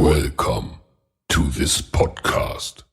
Welcome to this podcast.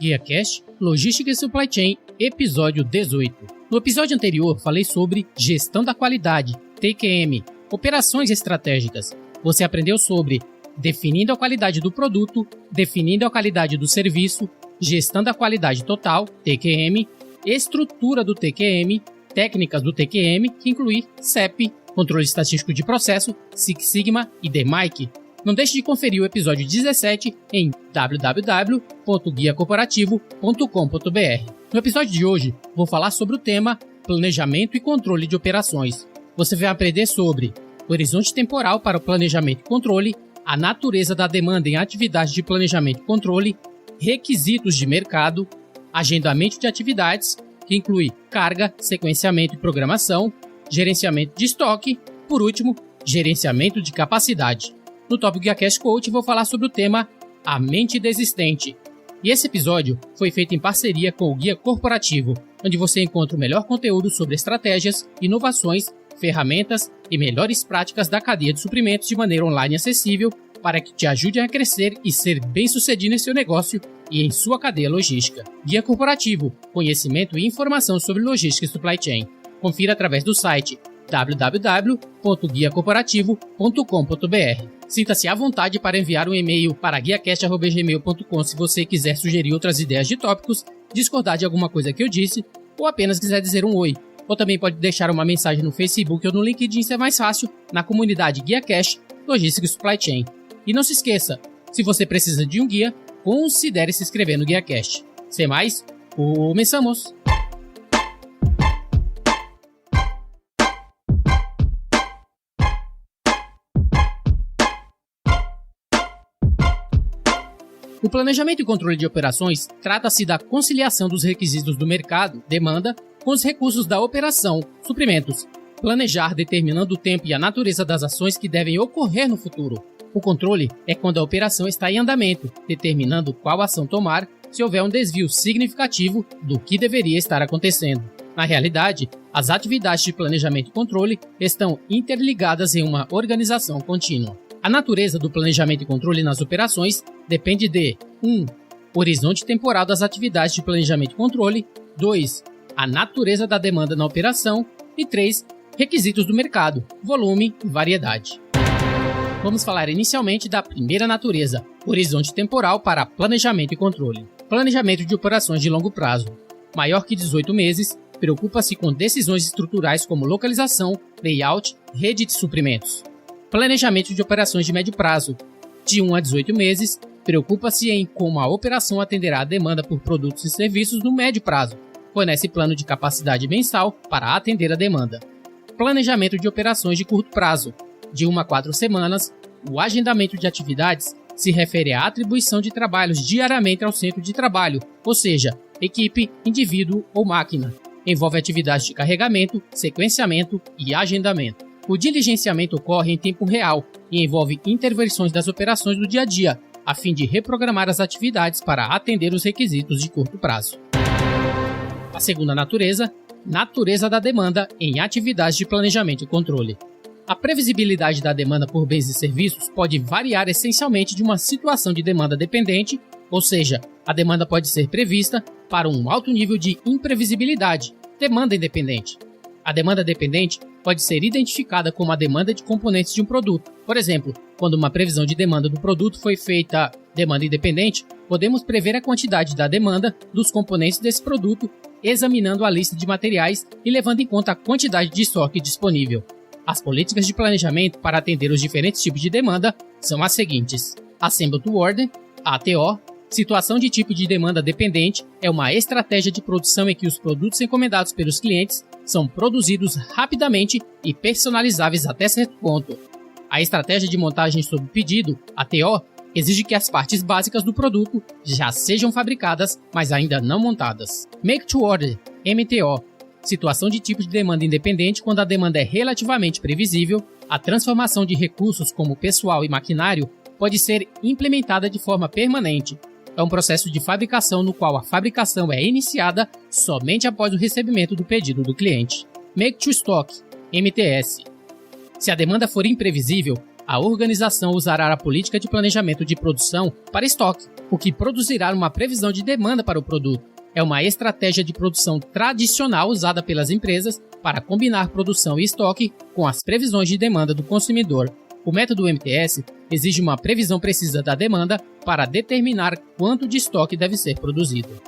GuiaCast, Logística e Supply Chain, episódio 18. No episódio anterior, falei sobre gestão da qualidade, TQM, operações estratégicas. Você aprendeu sobre definindo a qualidade do produto, definindo a qualidade do serviço, gestão da qualidade total, TQM, estrutura do TQM, técnicas do TQM, que inclui CEP, Controle Estatístico de Processo, Six Sigma e DMAIC. Não deixe de conferir o episódio 17 em www.guiacorporativo.com.br. No episódio de hoje, vou falar sobre o tema Planejamento e Controle de Operações. Você vai aprender sobre horizonte temporal para o planejamento e controle, a natureza da demanda em atividades de planejamento e controle, requisitos de mercado, agendamento de atividades, que inclui carga, sequenciamento e programação, gerenciamento de estoque, por último, gerenciamento de capacidade. No Top GuiaCast Coach vou falar sobre o tema A Mente Desistente. E esse episódio foi feito em parceria com o Guia Corporativo, onde você encontra o melhor conteúdo sobre estratégias, inovações, ferramentas e melhores práticas da cadeia de suprimentos de maneira online e acessível para que te ajude a crescer e ser bem-sucedido em seu negócio e em sua cadeia logística. Guia Corporativo, conhecimento e informação sobre logística e supply chain. Confira através do site www.guiacorporativo.com.br. Sinta-se à vontade para enviar um e-mail para guiacast@gmail.com se você quiser sugerir outras ideias de tópicos, discordar de alguma coisa que eu disse, ou apenas quiser dizer um oi. Ou também pode deixar uma mensagem no Facebook ou no LinkedIn, se é mais fácil, na comunidade GuiaCast, Logística e Supply Chain. E não se esqueça, se você precisa de um guia, considere se inscrever no GuiaCast. Sem mais, começamos! O planejamento e controle de operações trata-se da conciliação dos requisitos do mercado, demanda, com os recursos da operação, suprimentos. Planejar determinando o tempo e a natureza das ações que devem ocorrer no futuro. O controle é quando a operação está em andamento, determinando qual ação tomar se houver um desvio significativo do que deveria estar acontecendo. Na realidade, as atividades de planejamento e controle estão interligadas em uma organização contínua. A natureza do planejamento e controle nas operações depende de 1. Horizonte temporal das atividades de planejamento e controle, 2. A natureza da demanda na operação e 3. Requisitos do mercado, volume e variedade. Vamos falar inicialmente da primeira natureza, horizonte temporal para planejamento e controle. Planejamento de operações de longo prazo. Maior que 18 meses, preocupa-se com decisões estruturais como localização, layout, rede de suprimentos. Planejamento de operações de médio prazo. De 1 a 18 meses, preocupa-se em como a operação atenderá a demanda por produtos e serviços no médio prazo. Fornece plano de capacidade mensal para atender a demanda. Planejamento de operações de curto prazo. De 1 a 4 semanas, o agendamento de atividades se refere à atribuição de trabalhos diariamente ao centro de trabalho, ou seja, equipe, indivíduo ou máquina. Envolve atividades de carregamento, sequenciamento e agendamento. O diligenciamento ocorre em tempo real e envolve intervenções das operações do dia a dia, a fim de reprogramar as atividades para atender os requisitos de curto prazo. A segunda natureza da demanda em atividades de planejamento e controle. A previsibilidade da demanda por bens e serviços pode variar essencialmente de uma situação de demanda dependente, ou seja, a demanda pode ser prevista, para um alto nível de imprevisibilidade, demanda independente. A demanda dependente pode ser identificada como a demanda de componentes de um produto. Por exemplo, quando uma previsão de demanda do produto foi feita demanda independente, podemos prever a quantidade da demanda dos componentes desse produto, examinando a lista de materiais e levando em conta a quantidade de estoque disponível. As políticas de planejamento para atender os diferentes tipos de demanda são as seguintes: Assemble to Order, ATO. Situação de tipo de demanda dependente é uma estratégia de produção em que os produtos encomendados pelos clientes são produzidos rapidamente e personalizáveis até certo ponto. A estratégia de montagem sob pedido, ATO, exige que as partes básicas do produto já sejam fabricadas, mas ainda não montadas. Make to Order, MTO. Situação de tipo de demanda independente quando a demanda é relativamente previsível, a transformação de recursos como pessoal e maquinário pode ser implementada de forma permanente. É um processo de fabricação no qual a fabricação é iniciada somente após o recebimento do pedido do cliente. Make to Stock, MTS. Se a demanda for imprevisível, a organização usará a política de planejamento de produção para estoque, o que produzirá uma previsão de demanda para o produto. É uma estratégia de produção tradicional usada pelas empresas para combinar produção e estoque com as previsões de demanda do consumidor. O método MTS exige uma previsão precisa da demanda para determinar quanto de estoque deve ser produzido.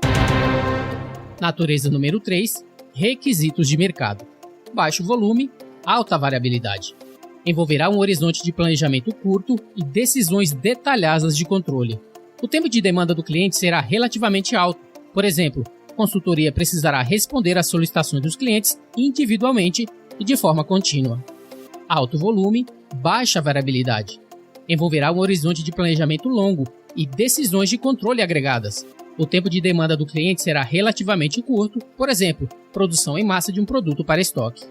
Natureza número 3. Requisitos de mercado. Baixo volume, alta variabilidade. Envolverá um horizonte de planejamento curto e decisões detalhadas de controle. O tempo de demanda do cliente será relativamente alto. Por exemplo, a consultoria precisará responder às solicitações dos clientes individualmente e de forma contínua. Alto volume, baixa variabilidade. Envolverá um horizonte de planejamento longo e decisões de controle agregadas. O tempo de demanda do cliente será relativamente curto, por exemplo, produção em massa de um produto para estoque.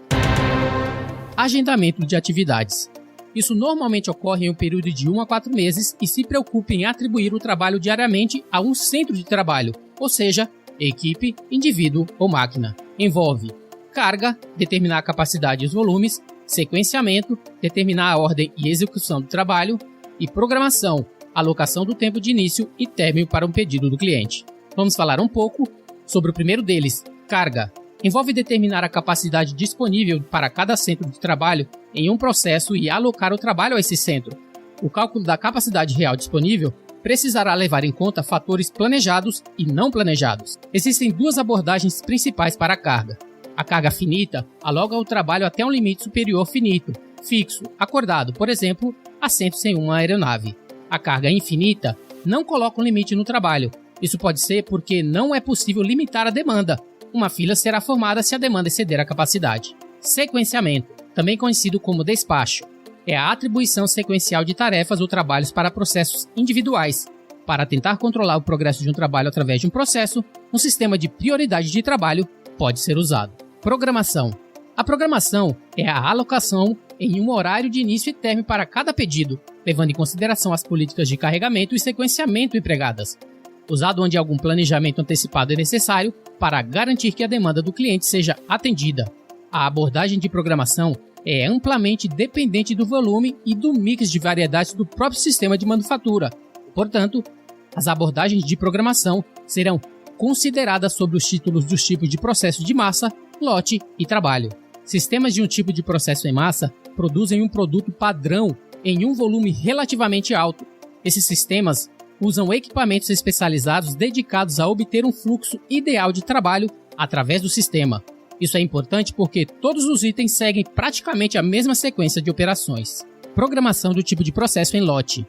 Agendamento de atividades. Isso normalmente ocorre em um período de 1 a 4 meses e se preocupe em atribuir o trabalho diariamente a um centro de trabalho, ou seja, equipe, indivíduo ou máquina. Envolve carga, determinar a capacidade e os volumes, sequenciamento, determinar a ordem e execução do trabalho, e programação, alocação do tempo de início e término para um pedido do cliente. Vamos falar um pouco sobre o primeiro deles, carga. Envolve determinar a capacidade disponível para cada centro de trabalho em um processo e alocar o trabalho a esse centro. O cálculo da capacidade real disponível precisará levar em conta fatores planejados e não planejados. Existem duas abordagens principais para a carga. A carga finita aloca o trabalho até um limite superior finito, fixo, acordado, por exemplo, assentos em uma aeronave. A carga infinita não coloca um limite no trabalho. Isso pode ser porque não é possível limitar a demanda. Uma fila será formada se a demanda exceder a capacidade. Sequenciamento, também conhecido como despacho, é a atribuição sequencial de tarefas ou trabalhos para processos individuais. Para tentar controlar o progresso de um trabalho através de um processo, um sistema de prioridade de trabalho pode ser usado. Programação. A programação é a alocação em um horário de início e término para cada pedido, levando em consideração as políticas de carregamento e sequenciamento empregadas. Usado onde algum planejamento antecipado é necessário para garantir que a demanda do cliente seja atendida. A abordagem de programação é amplamente dependente do volume e do mix de variedades do próprio sistema de manufatura. Portanto, as abordagens de programação serão consideradas sob os títulos dos tipos de processo de massa, lote e trabalho. Sistemas de um tipo de processo em massa produzem um produto padrão em um volume relativamente alto. Esses sistemas usam equipamentos especializados dedicados a obter um fluxo ideal de trabalho através do sistema. Isso é importante porque todos os itens seguem praticamente a mesma sequência de operações. Programação do tipo de processo em lote.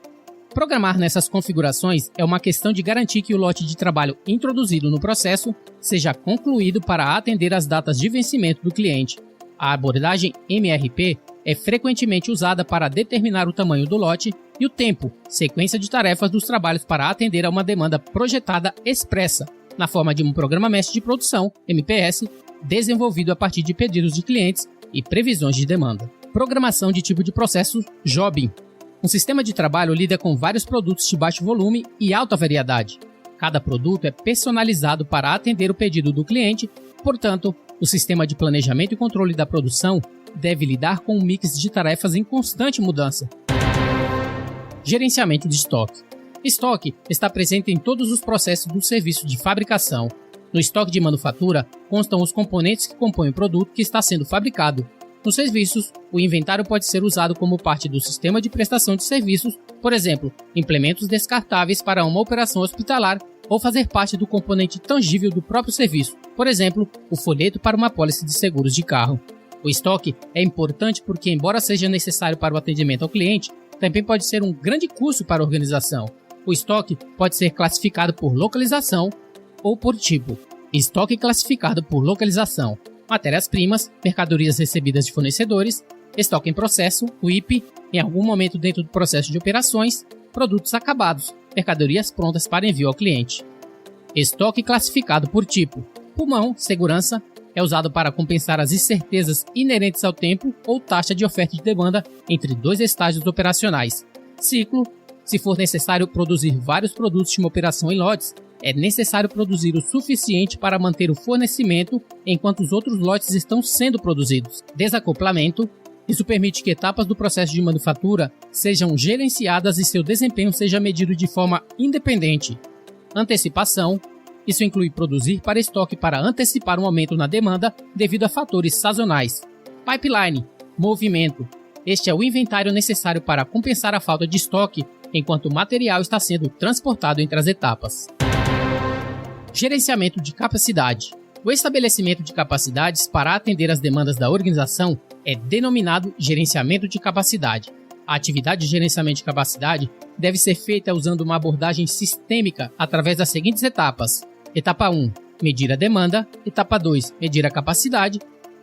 Programar nessas configurações é uma questão de garantir que o lote de trabalho introduzido no processo seja concluído para atender às datas de vencimento do cliente. A abordagem MRP é frequentemente usada para determinar o tamanho do lote e o tempo, sequência de tarefas dos trabalhos para atender a uma demanda projetada expressa, na forma de um programa mestre de produção, MPS, desenvolvido a partir de pedidos de clientes e previsões de demanda. Programação de tipo de processo Jobim. Um sistema de trabalho lida com vários produtos de baixo volume e alta variedade. Cada produto é personalizado para atender o pedido do cliente, portanto, o sistema de planejamento e controle da produção deve lidar com um mix de tarefas em constante mudança. Gerenciamento de estoque. Estoque está presente em todos os processos do serviço de fabricação. No estoque de manufatura constam os componentes que compõem o produto que está sendo fabricado. Nos serviços, o inventário pode ser usado como parte do sistema de prestação de serviços, por exemplo, implementos descartáveis para uma operação hospitalar ou fazer parte do componente tangível do próprio serviço, por exemplo, o folheto para uma apólice de seguros de carro. O estoque é importante porque, embora seja necessário para o atendimento ao cliente, também pode ser um grande custo para a organização. O estoque pode ser classificado por localização ou por tipo. Estoque classificado por localização: matérias-primas, mercadorias recebidas de fornecedores, estoque em processo, WIP, em algum momento dentro do processo de operações, produtos acabados, mercadorias prontas para envio ao cliente. Estoque classificado por tipo: pulmão, segurança, é usado para compensar as incertezas inerentes ao tempo ou taxa de oferta e de demanda entre dois estágios operacionais. Ciclo: se for necessário produzir vários produtos de uma operação em lotes, é necessário produzir o suficiente para manter o fornecimento enquanto os outros lotes estão sendo produzidos. Desacoplamento: Isso permite que etapas do processo de manufatura sejam gerenciadas e seu desempenho seja medido de forma independente. Antecipação. Isso inclui produzir para estoque para antecipar um aumento na demanda devido a fatores sazonais. Pipeline. Movimento. Este é o inventário necessário para compensar a falta de estoque enquanto o material está sendo transportado entre as etapas. Gerenciamento de capacidade. O estabelecimento de capacidades para atender às demandas da organização é denominado gerenciamento de capacidade. A atividade de gerenciamento de capacidade deve ser feita usando uma abordagem sistêmica através das seguintes etapas. Etapa 1, medir a demanda. Etapa 2, medir a capacidade.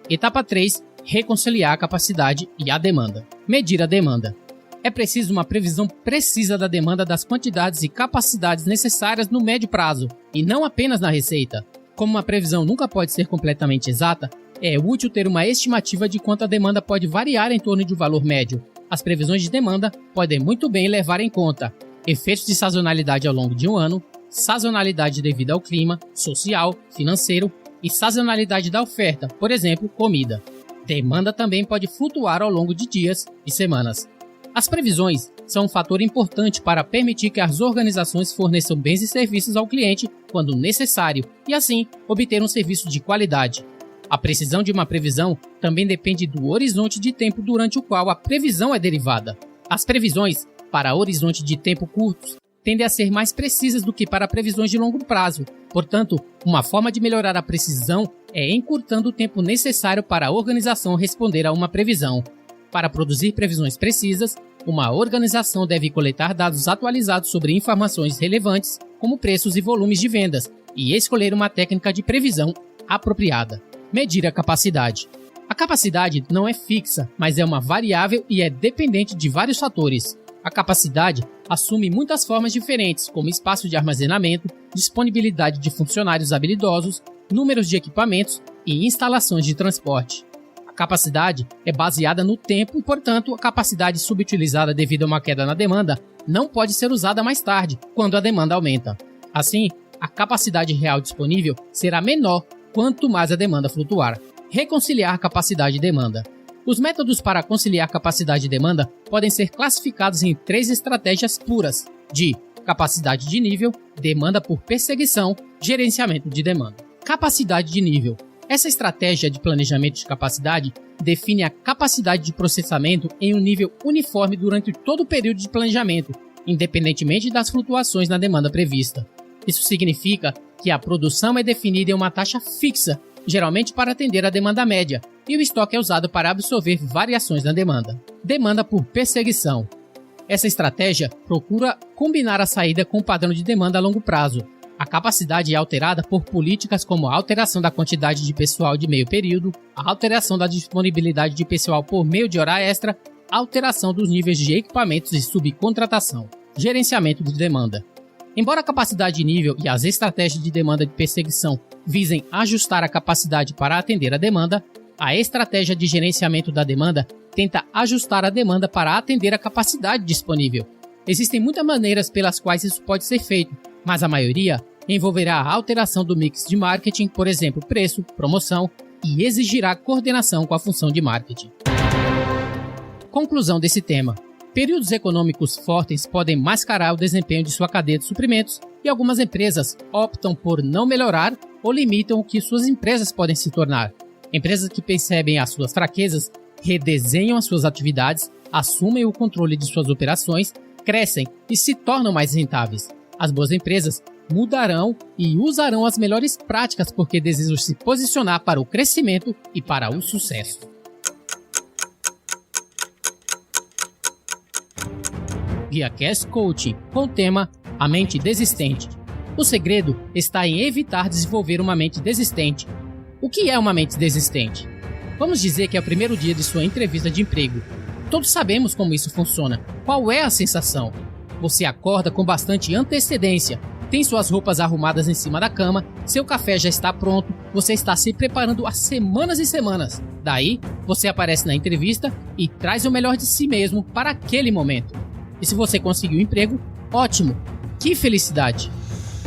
Etapa 3, reconciliar a capacidade e a demanda. Medir a demanda. É preciso uma previsão precisa da demanda das quantidades e capacidades necessárias no médio prazo, e não apenas na receita. Como uma previsão nunca pode ser completamente exata, é útil ter uma estimativa de quanto a demanda pode variar em torno de um valor médio. As previsões de demanda podem muito bem levar em conta efeitos de sazonalidade ao longo de um ano, sazonalidade devido ao clima, social, financeiro e sazonalidade da oferta, por exemplo, comida. Demanda também pode flutuar ao longo de dias e semanas. As previsões são um fator importante para permitir que as organizações forneçam bens e serviços ao cliente quando necessário e, assim, obter um serviço de qualidade. A precisão de uma previsão também depende do horizonte de tempo durante o qual a previsão é derivada. As previsões para horizonte de tempo curtos tendem a ser mais precisas do que para previsões de longo prazo. Portanto, uma forma de melhorar a precisão é encurtando o tempo necessário para a organização responder a uma previsão. Para produzir previsões precisas, uma organização deve coletar dados atualizados sobre informações relevantes, como preços e volumes de vendas, e escolher uma técnica de previsão apropriada. Medir a capacidade. A capacidade não é fixa, mas é uma variável e é dependente de vários fatores. A capacidade assume muitas formas diferentes, como espaço de armazenamento, disponibilidade de funcionários habilidosos, números de equipamentos e instalações de transporte. A capacidade é baseada no tempo e, portanto, a capacidade subutilizada devido a uma queda na demanda não pode ser usada mais tarde, quando a demanda aumenta. Assim, a capacidade real disponível será menor quanto mais a demanda flutuar. Reconciliar capacidade e demanda. Os métodos para conciliar capacidade e demanda podem ser classificados em 3 estratégias puras, de capacidade de nível, demanda por perseguição, gerenciamento de demanda. Capacidade de nível. Essa estratégia de planejamento de capacidade define a capacidade de processamento em um nível uniforme durante todo o período de planejamento, independentemente das flutuações na demanda prevista. Isso significa que a produção é definida em uma taxa fixa, geralmente para atender a demanda média, e o estoque é usado para absorver variações na demanda. Demanda por perseguição. Essa estratégia procura combinar a saída com o padrão de demanda a longo prazo. A capacidade é alterada por políticas como a alteração da quantidade de pessoal de meio período, a alteração da disponibilidade de pessoal por meio de hora extra, a alteração dos níveis de equipamentos e subcontratação. Gerenciamento de demanda. Embora a capacidade de nível e as estratégias de demanda de perseguição visem ajustar a capacidade para atender a demanda, a estratégia de gerenciamento da demanda tenta ajustar a demanda para atender a capacidade disponível. Existem muitas maneiras pelas quais isso pode ser feito, mas a maioria envolverá a alteração do mix de marketing, por exemplo, preço, promoção, e exigirá coordenação com a função de marketing. Conclusão desse tema. Períodos econômicos fortes podem mascarar o desempenho de sua cadeia de suprimentos e algumas empresas optam por não melhorar ou limitam o que suas empresas podem se tornar. Empresas que percebem as suas fraquezas redesenham as suas atividades, assumem o controle de suas operações, crescem e se tornam mais rentáveis. As boas empresas mudarão e usarão as melhores práticas porque desejam se posicionar para o crescimento e para o sucesso. GuiaCast Coaching, com o tema A Mente Desistente. O segredo está em evitar desenvolver uma mente desistente. O que é uma mente desistente? Vamos dizer que é o primeiro dia de sua entrevista de emprego. Todos sabemos como isso funciona. Qual é a sensação? Você acorda com bastante antecedência, tem suas roupas arrumadas em cima da cama, seu café já está pronto, você está se preparando há semanas e semanas. Daí, você aparece na entrevista e traz o melhor de si mesmo para aquele momento. E se você conseguiu um emprego, ótimo! Que felicidade!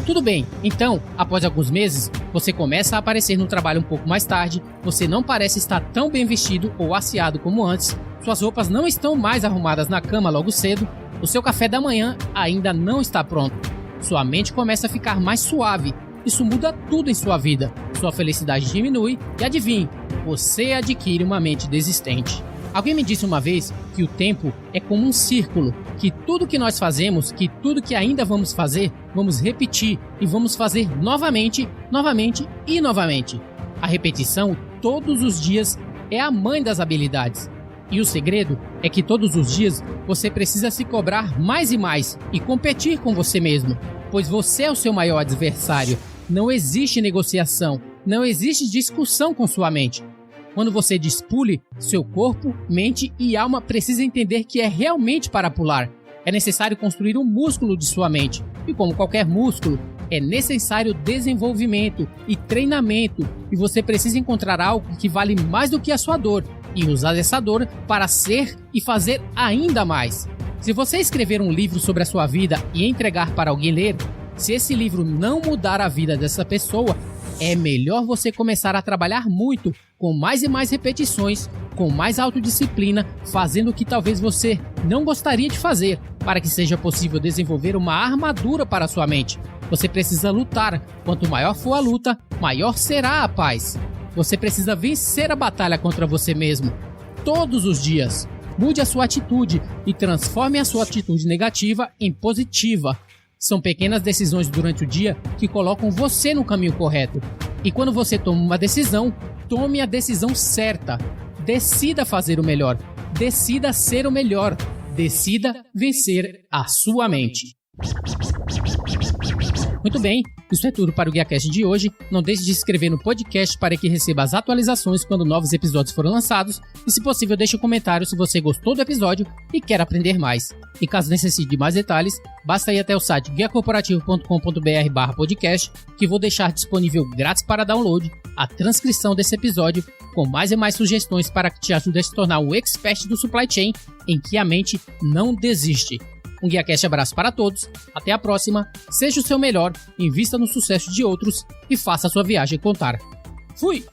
Tudo bem, então, após alguns meses, você começa a aparecer no trabalho um pouco mais tarde, você não parece estar tão bem vestido ou asseado como antes, suas roupas não estão mais arrumadas na cama logo cedo, o seu café da manhã ainda não está pronto. Sua mente começa a ficar mais suave. Isso muda tudo em sua vida. Sua felicidade diminui e adivinhe, você adquire uma mente desistente. Alguém me disse uma vez que o tempo é como um círculo, que tudo que nós fazemos, que tudo que ainda vamos fazer, vamos repetir e vamos fazer novamente, novamente e novamente. A repetição todos os dias é a mãe das habilidades. E o segredo é que todos os dias você precisa se cobrar mais e mais e competir com você mesmo, pois você é o seu maior adversário. Não existe negociação, não existe discussão com sua mente. Quando você diz pule, seu corpo, mente e alma precisam entender que é realmente para pular. É necessário construir um músculo de sua mente. E como qualquer músculo, é necessário desenvolvimento e treinamento. E você precisa encontrar algo que vale mais do que a sua dor. E usar essa dor para ser e fazer ainda mais. Se você escrever um livro sobre a sua vida e entregar para alguém ler, se esse livro não mudar a vida dessa pessoa, é melhor você começar a trabalhar muito, com mais e mais repetições, com mais autodisciplina, fazendo o que talvez você não gostaria de fazer, para que seja possível desenvolver uma armadura para a sua mente. Você precisa lutar. Quanto maior for a luta, maior será a paz. Você precisa vencer a batalha contra você mesmo, todos os dias. Mude a sua atitude e transforme a sua atitude negativa em positiva. São pequenas decisões durante o dia que colocam você no caminho correto. E quando você toma uma decisão, tome a decisão certa. Decida fazer o melhor. Decida ser o melhor. Decida vencer a sua mente. Muito bem, isso é tudo para o GuiaCast de hoje. Não deixe de se inscrever no podcast para que receba as atualizações quando novos episódios forem lançados. E se possível, deixe um comentário se você gostou do episódio e quer aprender mais. E caso necessite de mais detalhes, basta ir até o site guiacorporativo.com.br/podcast, que vou deixar disponível grátis para download a transcrição desse episódio, com mais e mais sugestões para que te ajude a se tornar o expert do supply chain em que a mente não desiste. Um GuiaCast abraço para todos, até a próxima, seja o seu melhor, invista no sucesso de outros e faça a sua viagem contar. Fui!